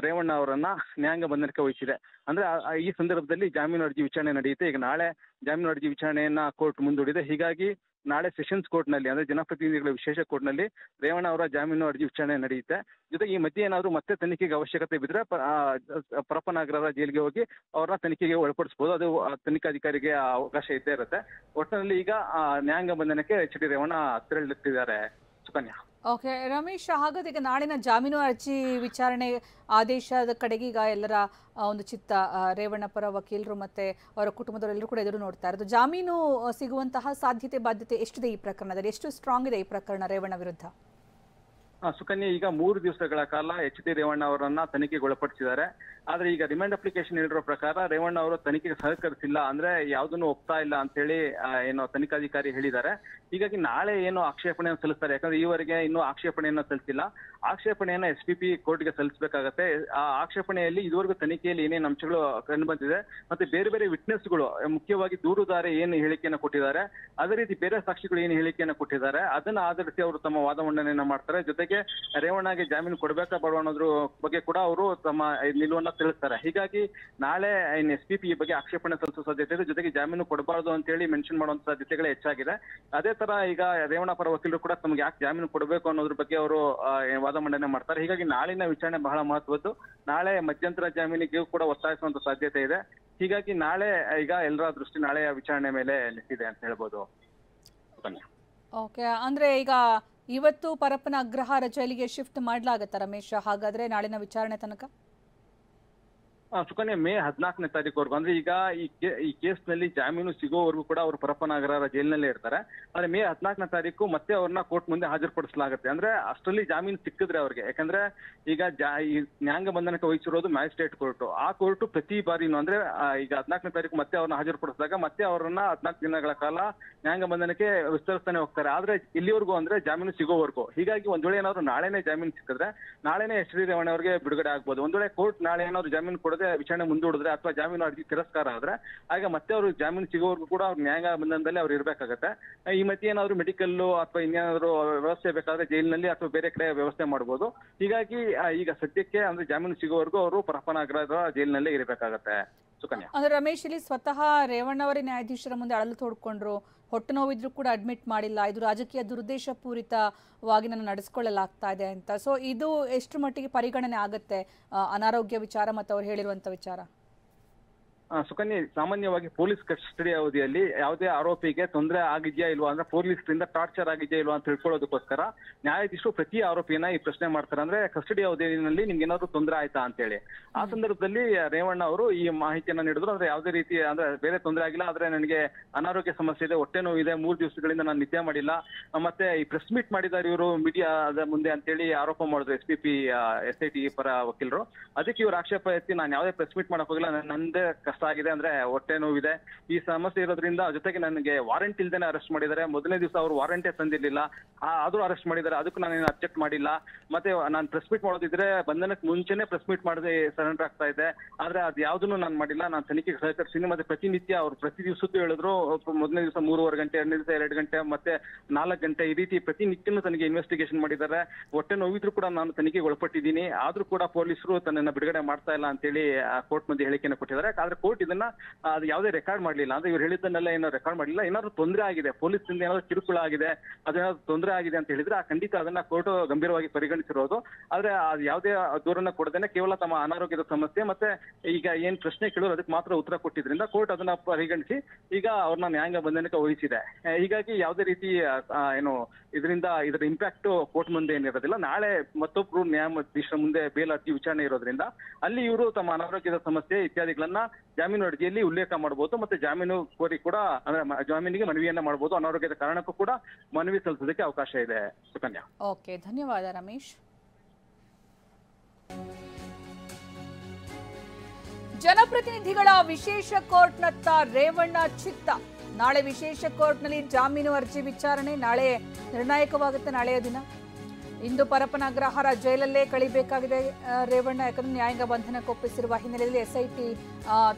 Speaker 3: ರೇವಣ್ಣ ಅವರನ್ನ ನ್ಯಾಯಾಂಗ ಬಂಧನಕ್ಕೆ ವಹಿಸಿದೆ. ಅಂದ್ರೆ ಈ ಸಂದರ್ಭದಲ್ಲಿ ಜಾಮೀನು ಅರ್ಜಿ ವಿಚಾರಣೆ ನಡೆಯುತ್ತೆ. ಈಗ ನಾಳೆ ಜಾಮೀನು ಅರ್ಜಿ ವಿಚಾರಣೆಯನ್ನ ಕೋರ್ಟ್ ಮುಂದೂಡಿದೆ. ಹೀಗಾಗಿ ನಾಳೆ ಸೆಷನ್ಸ್ ಕೋರ್ಟ್ ನಲ್ಲಿ ಅಂದ್ರೆ ಜನಪ್ರತಿನಿಧಿಗಳ ವಿಶೇಷ ಕೋರ್ಟ್ ನಲ್ಲಿ ರೇವಣ್ಣ ಅವರ ಜಾಮೀನು ಅರ್ಜಿ ವಿಚಾರಣೆ ನಡೆಯುತ್ತೆ. ಜೊತೆಗೆ ಈ ಮಧ್ಯೆ ಏನಾದ್ರು ಮತ್ತೆ ತನಿಖೆಗೆ ಅವಶ್ಯಕತೆ ಬಿದ್ದರೆ ಪರಪ್ಪನಗರದ ಜೈಲಿಗೆ ಹೋಗಿ ಅವರನ್ನ ತನಿಖೆಗೆ ಒಳಪಡಿಸಬಹುದು. ಅದು ತನಿಖಾಧಿಕಾರಿಗೆ ಅವಕಾಶ ಇದ್ದೇ ಇರುತ್ತೆ. ಒಟ್ಟಿನಲ್ಲಿ ಈಗ ನ್ಯಾಯಾಂಗ ಬಂಧನಕ್ಕೆ ಎಚ್ ಡಿ ರೇವಣ್ಣ ತೆರಳುತ್ತಿದ್ದಾರೆ. ಸುಕನ್ಯಾ.
Speaker 2: ಓಕೆ ರಮೇಶ್, ಹಾಗಾದ್ರೆ ಈಗ ನಾಳಿನ ಜಾಮೀನು ಅರ್ಜಿ ವಿಚಾರಣೆ ಆದೇಶದ ಕಡೆಗೆ ಈಗ ಎಲ್ಲರ ಒಂದು ಚಿತ್ತ ರೇವಣ್ಣ ಪರ ವಕೀಲರು ಮತ್ತೆ ಅವರ ಕುಟುಂಬದವರೆಲ್ಲರೂ ಕೂಡ ಎದುರು ನೋಡ್ತಾ ಇರೋದು. ಜಾಮೀನು ಸಿಗುವಂತಹ ಸಾಧ್ಯತೆ ಬಾಧ್ಯತೆ ಎಷ್ಟಿದೆ ಈ ಪ್ರಕರಣದಲ್ಲಿ? ಎಷ್ಟು ಸ್ಟ್ರಾಂಗ್ ಇದೆ ಈ ಪ್ರಕರಣ ರೇವಣ್ಣ ವಿರುದ್ಧ?
Speaker 3: ಸುಕನ್ಯಾ, ಈಗ 3 ದಿವಸಗಳ ಕಾಲ ಎಚ್ ಡಿ ರೇವಣ್ಣ ಅವರನ್ನ ತನಿಖೆಗೆ ಒಳಪಡಿಸಿದ್ದಾರೆ. ಆದ್ರೆ ಈಗ ರಿಮಾಂಡ್ ಅಪ್ಲಿಕೇಶನ್ ಹೇಳಿರೋ ಪ್ರಕಾರ ರೇವಣ್ಣ ಅವರು ತನಿಖೆಗೆ ಸಹಕರಿಸಿಲ್ಲ, ಅಂದ್ರೆ ಯಾವುದನ್ನು ಒಪ್ತಾ ಇಲ್ಲ ಅಂತ ಹೇಳಿ ಏನೋ ತನಿಖಾಧಿಕಾರಿ ಹೇಳಿದ್ದಾರೆ. ಹೀಗಾಗಿ ನಾಳೆ ಏನು ಆಕ್ಷೇಪಣೆಯನ್ನು ಸಲ್ಲಿಸ್ತಾರೆ, ಯಾಕಂದ್ರೆ ಈವರೆಗೆ ಇನ್ನೂ ಆಕ್ಷೇಪಣೆಯನ್ನು ಸಲ್ಲಿಸಿಲ್ಲ. ಆಕ್ಷೇಪಣೆಯನ್ನ SPP ಕೋರ್ಟ್ಗೆ ಸಲ್ಲಿಸಬೇಕಾಗತ್ತೆ. ಆ ಆಕ್ಷೇಪಣೆಯಲ್ಲಿ ಇದುವರೆಗೂ ತನಿಖೆಯಲ್ಲಿ ಏನೇನು ಅಂಶಗಳು ಕಂಡು ಬಂದಿದೆ ಮತ್ತೆ ಬೇರೆ ಬೇರೆ ವಿಟ್ನೆಸ್ಗಳು, ಮುಖ್ಯವಾಗಿ ದೂರುದಾರ ಏನು ಹೇಳಿಕೆಯನ್ನು ಕೊಟ್ಟಿದ್ದಾರೆ, ಅದೇ ರೀತಿ ಬೇರೆ ಸಾಕ್ಷಿಗಳು ಏನು ಹೇಳಿಕೆಯನ್ನು ಕೊಟ್ಟಿದ್ದಾರೆ, ಅದನ್ನ ಆಧರಿಸಿ ಅವರು ತಮ್ಮ ವಾದ ಮಂಡನೆಯನ್ನ ಮಾಡ್ತಾರೆ. ಜೊತೆಗೆ ರೇವಣ್ಣಗೆ ಜಾಮೀನು ಕೊಡಬೇಕಾ ಬೇಡವಾ ಅನ್ನೋದ್ರ ಬಗ್ಗೆ ಕೂಡ ಅವರು ತಮ್ಮ ನಿಲುವನ್ನ ತಿಳಿಸ್ತಾರೆ. ಹೀಗಾಗಿ ನಾಳೆ SPP ಈ ಬಗ್ಗೆ ಆಕ್ಷೇಪಣೆ ಸಲ್ಲಿಸುವ ಸಾಧ್ಯತೆ ಇದೆ. ಜೊತೆಗೆ ಜಾಮೀನು ಕೊಡಬಾರದು ಅಂತ ಹೇಳಿ ಮೆನ್ಷನ್ ಮಾಡುವಂತ ಸಾಧ್ಯತೆಗಳೇ ಹೆಚ್ಚಾಗಿದೆ. ಅದೇ ತರ ಈಗ ರೇವಣ್ಣ ಪರ ವಕೀಲರು ಕೂಡ ತಮ್ಗೆ ಯಾಕೆ ಜಾಮೀನು ಕೊಡಬೇಕು ಅನ್ನೋದ್ರ ಬಗ್ಗೆ ಅವರು ವಾದ ಮಂಡನೆ ಮಾಡ್ತಾರೆ. ಹೀಗಾಗಿ ನಾಳಿನ ವಿಚಾರಣೆ ಬಹಳ ಮಹತ್ವದ್ದು. ನಾಳೆ ಮಧ್ಯಂತರ ಜಾಮೀನಿಗೂ ಕೂಡ ಒತ್ತಾಯಿಸುವಂತ ಸಾಧ್ಯತೆ ಇದೆ. ಹೀಗಾಗಿ ನಾಳೆ ಈಗ ಎಲ್ಲರ ದೃಷ್ಟಿ ನಾಳೆಯ ವಿಚಾರಣೆ ಮೇಲೆ ನಿಂತಿದೆ ಅಂತ ಹೇಳ್ಬೋದು.
Speaker 2: ಓಕೆ, ಅಂದ್ರೆ ಈಗ ಇವತ್ತು ಪರಪ್ಪನ ಅಗ್ರಹಾರ ಜೈಲಿಗೆ ಶಿಫ್ಟ್ ಮಾಡಲಾಗತ್ತಾ ರಮೇಶ್? ಹಾಗಾದ್ರೆ ನಾಳಿನ ವಿಚಾರಣೆ ತನಕ
Speaker 3: ಸುಕನ್ಯಾ ಮೇ 14ನೇ ತಾರೀಕುವರೆಗೂ, ಅಂದ್ರೆ ಈಗ ಈ ಕೇಸ್ನಲ್ಲಿ ಜಾಮೀನು ಸಿಗೋವರೆಗೂ ಕೂಡ ಅವರು ಪರಪ್ಪನಗರ ಜೈಲಿನಲ್ಲೇ ಇರ್ತಾರೆ. ಆದ್ರೆ ಮೇ 14ನೇ ತಾರೀಕು ಮತ್ತೆ ಅವ್ರನ್ನ ಕೋರ್ಟ್ ಮುಂದೆ ಹಾಜರುಪಡಿಸಲಾಗುತ್ತೆ. ಅಂದ್ರೆ ಅಷ್ಟರಲ್ಲಿ ಜಾಮೀನು ಸಿಕ್ಕಿದ್ರೆ ಅವ್ರಿಗೆ, ಯಾಕಂದ್ರೆ ಈಗ ಈ ನ್ಯಾಯಾಂಗ ಬಂಧನಕ್ಕೆ ವಹಿಸಿರೋದು ಮ್ಯಾಜಿಸ್ಟ್ರೇಟ್ ಕೋರ್ಟ್. ಆ ಕೋರ್ಟ್ ಪ್ರತಿ ಬಾರಿನೂ ಅಂದ್ರೆ ಈಗ 14ನೇ ತಾರೀಕು ಮತ್ತೆ ಅವ್ರನ್ನ ಹಾಜರುಪಡಿಸಿದಾಗ ಮತ್ತೆ ಅವರನ್ನ 14 ದಿನಗಳ ಕಾಲ ನ್ಯಾಯಾಂಗ ಬಂಧನಕ್ಕೆ ವಿಸ್ತರಿಸ್ತಾನೆ ಹೋಗ್ತಾರೆ. ಆದ್ರೆ ಇಲ್ಲಿವರೆಗೂ ಅಂದ್ರೆ ಜಾಮೀನು ಸಿಗೋವರೆಗೂ. ಹೀಗಾಗಿ ಒಂದ್ ವೇಳೆ ಏನಾದ್ರು ನಾಳೆನೇ ಜಾಮೀನು ಸಿಕ್ಕಿದ್ರೆ ನಾಳೆನೇ ಎಚ್ ಡಿ ರೇವಣ್ಣ ಅವರಿಗೆ ಬಿಡುಗಡೆ ಆಗ್ಬೋದು. ಒಂದ್ ವೇಳೆ ಕೋರ್ಟ್ ನಾಳೆ ಏನಾದ್ರು ಜಾಮೀನು ಕೊಡದೆ ವಿಚಾರಣೆ ಮುಂದೂಡಿದ್ರೆ ಅಥವಾ ಜಾಮೀನು ಅರ್ಜಿ ತಿರಸ್ಕಾರ ಆದ್ರೆ ಆಗ ಮತ್ತೆ ಅವರು ಜಾಮೀನು ಸಿಗೋವರೆಗೂ ಕೂಡ ಅವ್ರ ನ್ಯಾಯಾಂಗ ಬಂಧನದಲ್ಲಿ ಅವ್ರು ಇರ್ಬೇಕಾಗತ್ತೆ. ಈ ಮಧ್ಯೆ ಏನಾದ್ರು ಮೆಡಿಕಲ್ ಅಥವಾ ಇನ್ನೇನಾದ್ರು ವ್ಯವಸ್ಥೆ ಬೇಕಾದ್ರೆ ಜೈಲಿನಲ್ಲಿ ಅಥವಾ ಬೇರೆ ಕಡೆ ವ್ಯವಸ್ಥೆ ಮಾಡ್ಬೋದು. ಹೀಗಾಗಿ ಈಗ ಸದ್ಯಕ್ಕೆ ಅಂದ್ರೆ ಜಾಮೀನು ಸಿಗೋವರೆಗೂ ಅವರು ಪರಪ್ಪನಗರದ ಜೈಲಿನಲ್ಲೇ ಇರಬೇಕಾಗತ್ತೆ. ಸುಕನ್ಯಾ.
Speaker 2: ಅಂದ್ರೆ ರಮೇಶ್, ಇಲ್ಲಿ ಸ್ವತಃ ರೇವಣ್ಣ ಅವರೇ ನ್ಯಾಯಾಧೀಶರ ಮುಂದೆ ಅಳಲು ತೋಡ್ಕೊಂಡ್ರು, ಹೊಟ್ಟೆ ನೋವಿದ್ರು ಕೂಡ ಅಡ್ಮಿಟ್ ಮಾಡಿಲ್ಲ, ಇದು ರಾಜಕೀಯ ದುರುದ್ದೇಶ ಪೂರಿತವಾಗಿ ನನ್ನ ನಡೆಸ್ಕೊಳ್ಳಲಾಗ್ತಾ ಇದೆ ಅಂತ. ಸೊ ಇದು ಎಷ್ಟು ಮಟ್ಟಿಗೆ ಪರಿಗಣನೆ ಆಗುತ್ತೆ ಅನಾರೋಗ್ಯ ವಿಚಾರ ಮತ್ತು ಅವ್ರು ಹೇಳಿರುವಂತ ವಿಚಾರ?
Speaker 3: ಸುಕನ್ಯಾ, ಸಾಮಾನ್ಯವಾಗಿ ಪೊಲೀಸ್ ಕಸ್ಟಡಿ ಅವಧಿಯಲ್ಲಿ ಯಾವುದೇ ಆರೋಪಿಗೆ ತೊಂದರೆ ಆಗಿದೆಯಾ ಇಲ್ವಾ ಅಂದ್ರೆ ಪೊಲೀಸರಿಂದ ಟಾರ್ಚರ್ ಆಗಿದೆಯಾ ಇಲ್ವಾ ಅಂತ ತಿಳ್ಕೊಳ್ಳೋದಕ್ಕೋಸ್ಕರ ನ್ಯಾಯಾಧೀಶರು ಪ್ರತಿ ಆರೋಪಿಯನ್ನ ಈ ಪ್ರಶ್ನೆ ಮಾಡ್ತಾರೆ. ಅಂದ್ರೆ ಕಸ್ಟಡಿ ಅವಧಿಯಲ್ಲಿ ನಿಮ್ಗೆ ಏನಾದ್ರು ತೊಂದರೆ ಆಯ್ತಾ ಅಂತ ಹೇಳಿ. ಆ ಸಂದರ್ಭದಲ್ಲಿ ರೇವಣ್ಣ ಅವರು ಈ ಮಾಹಿತಿಯನ್ನ ನೀಡಿದ್ರು. ಅಂದ್ರೆ ಯಾವುದೇ ರೀತಿ ಅಂದ್ರೆ ಬೇರೆ ತೊಂದರೆ ಆಗಿಲ್ಲ, ಆದ್ರೆ ನನಗೆ ಅನಾರೋಗ್ಯ ಸಮಸ್ಯೆ ಇದೆ, ಹೊಟ್ಟೆ ನೋವು ಇದೆ, 3 ದಿವಸಗಳಿಂದ ನಾನು ನಿದ್ದೆ ಮಾಡಿಲ್ಲ, ಮತ್ತೆ ಈ ಪ್ರೆಸ್ ಮೀಟ್ ಮಾಡಿದ್ದಾರೆ ಇವರು ಮೀಡಿಯಾದ ಮುಂದೆ ಅಂತೇಳಿ ಆರೋಪ ಮಾಡಿದ್ರು SPP SIT ಪರ ವಕೀಲರು. ಅದಕ್ಕೆ ಇವರು ಆಕ್ಷೇಪ ಎತ್ತಿ ನಾನು ಯಾವುದೇ ಪ್ರೆಸ್ ಮೀಟ್ ಮಾಡಕ್ ಹೋಗಿಲ್ಲ, ನಂದೇ ಆಗಿದೆ, ಅಂದ್ರೆ ಹೊಟ್ಟೆ ನೋವಿದೆ, ಈ ಸಮಸ್ಯೆ ಇರೋದ್ರಿಂದ, ಜೊತೆಗೆ ನನಗೆ ವಾರೆಂಟ್ ಇಲ್ದೇನೆ ಅರೆಸ್ಟ್ ಮಾಡಿದ್ದಾರೆ. ಮೊದಲನೇ ದಿವಸ ಅವರು ವಾರೆಂಟೇ ತಂದಿರ್ಲಿಲ್ಲ, ಆದ್ರೂ ಅರೆಸ್ಟ್ ಮಾಡಿದ್ದಾರೆ, ಅದಕ್ಕೂ ನಾನು ಅಬ್ಜೆಕ್ಟ್ ಮಾಡಿಲ್ಲ. ಮತ್ತೆ ನಾನು ಪ್ರೆಸ್ ಮೀಟ್ ಮಾಡೋದಿದ್ರೆ ಬಂಧನಕ್ಕೆ ಮುಂಚೆನೆ ಪ್ರೆಸ್ ಮೀಟ್ ಮಾಡದೆ ಸರೆಂಡರ್ ಆಗ್ತಾ ಇದೆ, ಆದ್ರೆ ಅದು ಯಾವ್ದನ್ನು ನಾನು ಮಾಡಿಲ್ಲ, ನಾನು ತನಿಖೆಗೆ ಸಹಕರಿಸಿನಿ. ಮತ್ತೆ ಪ್ರತಿನಿತ್ಯ ಅವ್ರು ಪ್ರತಿ ದಿವಸಕ್ಕೂ ಹೇಳಿದ್ರು, ಮೊದಲನೇ ದಿವಸ 3.5 ಗಂಟೆ, 2ನೇ ದಿವಸ 2 ಗಂಟೆ, ಮತ್ತೆ 4 ಗಂಟೆ, ಈ ರೀತಿ ಪ್ರತಿನಿತ್ಯನೂ ತನಗೆ ಇನ್ವೆಸ್ಟಿಗೇಷನ್ ಮಾಡಿದ್ದಾರೆ. ಹೊಟ್ಟೆ ನೋವಿದ್ರು ಕೂಡ ನಾನು ತನಿಖೆಗೆ ಒಳಪಟ್ಟಿದ್ದೀನಿ, ಆದ್ರೂ ಕೂಡ ಪೊಲೀಸರು ತನ್ನನ್ನು ಬಿಡುಗಡೆ ಮಾಡ್ತಾ ಇಲ್ಲ ಅಂತೇಳಿ ಕೋರ್ಟ್ ಮುಂದೆ ಹೇಳಿಕೆಯನ್ನು ಕೊಟ್ಟಿದ್ದಾರೆ. ಆದ್ರೆ ಕೋರ್ಟ್ ಇದನ್ನ ಅದು ಯಾವುದೇ ರೆಕಾರ್ಡ್ ಮಾಡಲಿಲ್ಲ. ಅಂದ್ರೆ ಇವ್ರು ಹೇಳಿದ್ದನ್ನೆಲ್ಲ ಏನೋ ರೆಕಾರ್ಡ್ ಮಾಡಲಿಲ್ಲ. ಏನಾದ್ರು ತೊಂದರೆ ಆಗಿದೆ, ಪೊಲೀಸರಿಂದ ಏನಾದ್ರು ಕಿರುಕುಳ ಆಗಿದೆ, ಅದೇನಾದ್ರು ತೊಂದರೆ ಆಗಿದೆ ಅಂತ ಹೇಳಿದ್ರೆ ಖಂಡಿತ ಅದನ್ನ ಕೋರ್ಟ್ ಗಂಭೀರವಾಗಿ ಪರಿಗಣಿಸಿರೋದು. ಆದ್ರೆ ಅದು ಯಾವುದೇ ದೂರನ್ನ ಕೊಡದೇನೆ ಕೇವಲ ತಮ್ಮ ಅನಾರೋಗ್ಯದ ಸಮಸ್ಯೆ ಮತ್ತೆ ಈಗ ಏನ್ ಪ್ರಶ್ನೆ ಕೇಳೋರು ಅದಕ್ಕೆ ಮಾತ್ರ ಉತ್ತರ ಕೊಟ್ಟಿದ್ರಿಂದ ಕೋರ್ಟ್ ಅದನ್ನ ಪರಿಗಣಿಸಿ ಈಗ ಅವ್ರನ್ನ ನ್ಯಾಯಾಂಗ ಬಂಧನಕ್ಕೆ ವಹಿಸಿದೆ. ಹೀಗಾಗಿ ಯಾವುದೇ ರೀತಿ ಇದರ ಇಂಪ್ಯಾಕ್ಟ್ ಕೋರ್ಟ್ ಮುಂದೆ ಏನಿರೋದಿಲ್ಲ. ನಾಳೆ ಮತ್ತೊಬ್ರು ನ್ಯಾಯಾಧೀಶರ ಮುಂದೆ ಬೇಲ್ ಅರ್ಜಿ ವಿಚಾರಣೆ ಇರೋದ್ರಿಂದ ಅಲ್ಲಿ ಇವರು ತಮ್ಮ ಅನಾರೋಗ್ಯದ ಸಮಸ್ಯೆ ಇತ್ಯಾದಿಗಳನ್ನ ಜಾಮೀನು ಅರ್ಜಿಯಲ್ಲಿ ಉಲ್ಲೇಖ ಮಾಡಬಹುದು. ಮತ್ತೆ ಜಾಮೀನು ಕೋರಿ ಕೂಡ ಅಂದ್ರೆ ಜಾಮೀನಿಗೆ ಮನವಿಯನ್ನ ಮಾಡಬಹುದು. ಅನಾರೋಗ್ಯದ ಕಾರಣಕ್ಕೂ ಕೂಡ ಮನವಿ ಸಲ್ಲಿಸೋದಕ್ಕೆ ಅವಕಾಶ ಇದೆ. ಸುಕನ್ಯಾ.
Speaker 2: ಓಕೆ, ಧನ್ಯವಾದ ರಮೇಶ್. ಜನಪ್ರತಿನಿಧಿಗಳ ವಿಶೇಷ ಕೋರ್ಟ್ನತ್ತ ರೇವಣ್ಣ ಚಿತ್ತ. ನಾಳೆ ವಿಶೇಷ ಕೋರ್ಟ್ನಲ್ಲಿ ಜಾಮೀನು ಅರ್ಜಿ ವಿಚಾರಣೆ ನಾಳೆ ನಿರ್ಣಾಯಕವಾಗುತ್ತೆ. ನಾಳೆಯ ದಿನ ಇಂದು ಪರಪ್ಪನ ಅಗ್ರಹಾರ ಜೈಲಲ್ಲೇ ಕಳಿಬೇಕಾಗಿದೆ ರೇವಣ್ಣ. ಯಾಕಂದ್ರೆ ನ್ಯಾಯಾಂಗ ಬಂಧನಕ್ಕೆ ಒಪ್ಪಿಸಿರುವ ಹಿನ್ನೆಲೆಯಲ್ಲಿ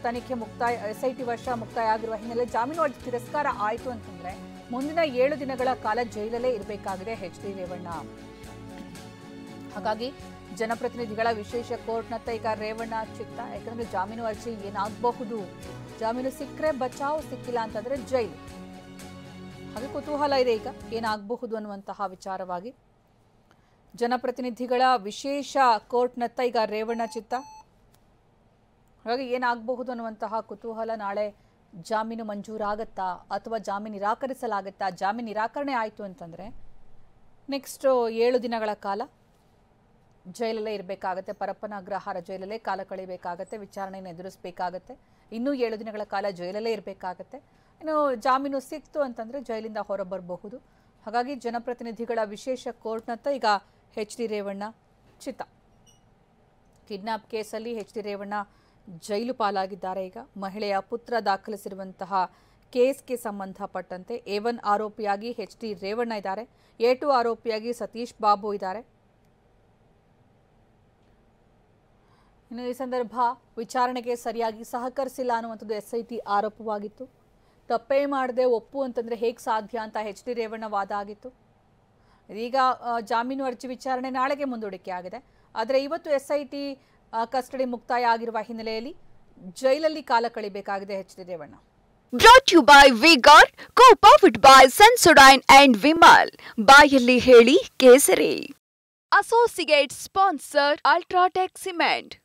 Speaker 2: ತನಿಖೆ ಮುಕ್ತಾಯ, SIT ವರ್ಷ ಮುಕ್ತಾಯ ಆಗಿರುವ ಹಿನ್ನೆಲೆಯಲ್ಲಿ ಜಾಮೀನು ಅರ್ಜಿ ತಿರಸ್ಕಾರ ಆಯಿತು ಅಂತಂದ್ರೆ ಮುಂದಿನ 7 ದಿನಗಳ ಕಾಲ ಜೈಲಲ್ಲೇ ಇರಬೇಕಾಗಿದೆ HD ರೇವಣ್ಣ. ಹಾಗಾಗಿ ಜನಪ್ರತಿನಿಧಿಗಳ ವಿಶೇಷ ಕೋರ್ಟ್ನತ್ತ ಈಗ ರೇವಣ್ಣ ಚಿತ್ತ. ಯಾಕಂದ್ರೆ ಜಾಮೀನು ಅರ್ಜಿ ಏನಾಗಬಹುದು, ಜಾಮೀನು ಸಿಕ್ಕರೆ ಬಚಾವ್, ಸಿಕ್ಕಿಲ್ಲ ಅಂತಂದ್ರೆ ಜೈಲು. ಹಾಗೆ ಕುತೂಹಲ ಇದೆ ಈಗ ಏನಾಗಬಹುದು ಅನ್ನುವಂತಹ ವಿಚಾರವಾಗಿ. ಜನಪ್ರತಿನಿಧಿಗಳ ವಿಶೇಷ ಕೋರ್ಟ್ನತ್ತ ಈಗ ರೇವಣ್ಣ ಚಿತ್ತ. ಹಾಗಾಗಿ ಏನಾಗಬಹುದು ಅನ್ನುವಂತಹ ಕುತೂಹಲ. ನಾಳೆ ಜಾಮೀನು ಮಂಜೂರಾಗತ್ತಾ ಅಥವಾ ಜಾಮೀನು ನಿರಾಕರಿಸಲಾಗತ್ತಾ? ಜಾಮೀನು ನಿರಾಕರಣೆ ಆಯಿತು ಅಂತಂದರೆ ನೆಕ್ಸ್ಟ್ 7 ದಿನಗಳ ಕಾಲ ಜೈಲಲ್ಲೇ ಇರಬೇಕಾಗತ್ತೆ. ಪರಪ್ಪನ ಅಗ್ರಹಾರ ಜೈಲಲ್ಲೇ ಕಾಲ ಕಳೆಯಬೇಕಾಗತ್ತೆ, ವಿಚಾರಣೆಯನ್ನು ಎದುರಿಸಬೇಕಾಗತ್ತೆ. ಇನ್ನೂ 7 ದಿನಗಳ ಕಾಲ ಜೈಲಲ್ಲೇ ಇರಬೇಕಾಗತ್ತೆ. ಇನ್ನು ಜಾಮೀನು ಸಿಕ್ತು ಅಂತಂದರೆ ಜೈಲಿಂದ ಹೊರಬರಬಹುದು. ಹಾಗಾಗಿ ಜನಪ್ರತಿನಿಧಿಗಳ ವಿಶೇಷ ಕೋರ್ಟ್ನತ್ತ ಈಗ ಎಚ್ ಡಿ ರೇವಣ್ಣ ಚಿತ್ತ. ಕಿಡ್ನಾಪ್ ಕೇಸಲ್ಲಿ ಎಚ್ ಡಿ ರೇವಣ್ಣ ಜೈಲು ಪಾಲಾಗಿದ್ದಾರೆ. ಈಗ ಮಹಿಳೆಯ ಪುತ್ರ ದಾಖಲಿಸಿರುವಂತಹ ಕೇಸ್ಗೆ ಸಂಬಂಧಪಟ್ಟಂತೆ A1 ಆರೋಪಿಯಾಗಿ ಎಚ್ ಡಿ ರೇವಣ್ಣ ಇದ್ದಾರೆ, A2 ಆರೋಪಿಯಾಗಿ ಸತೀಶ್ ಬಾಬು ಇದ್ದಾರೆ. ಇನ್ನು ಈ ಸಂದರ್ಭ ವಿಚಾರಣೆಗೆ ಸರಿಯಾಗಿ ಸಹಕರಿಸಿಲ್ಲ ಅನ್ನುವಂಥದ್ದು SIT ಆರೋಪವಾಗಿತ್ತು. ತಪ್ಪೇ ಮಾಡದೆ ಒಪ್ಪು ಅಂತಂದರೆ ಹೇಗೆ ಸಾಧ್ಯ ಅಂತ ಎಚ್ ಡಿ ರೇವಣ್ಣ ವಾದ ಆಗಿತ್ತು. ಇದೀಗ ಜಾಮೀನು ಅರ್ಜಿ ವಿಚಾರಣೆ ನಾಳೆಗೆ ಮುಂದೂಡಿಕೆ ಆಗಿದೆ. ಆದರೆ ಇವತ್ತು SIT ಕಸ್ಟಡಿ ಮುಕ್ತಾಯ ಆಗಿರುವ ಹಿನ್ನೆಲೆಯಲ್ಲಿ ಜೈಲಲ್ಲಿ ಕಾಲ ಕಳಿಬೇಕಾಗಿದೆ H D Revanna.
Speaker 1: Brought to you by V-Guard, co-powered by Sensodyne and Vimal. ಬಾಯಲ್ಲಿ ಹೇಳಿ ಕೇಸರಿ. Associate sponsor UltraTech cement.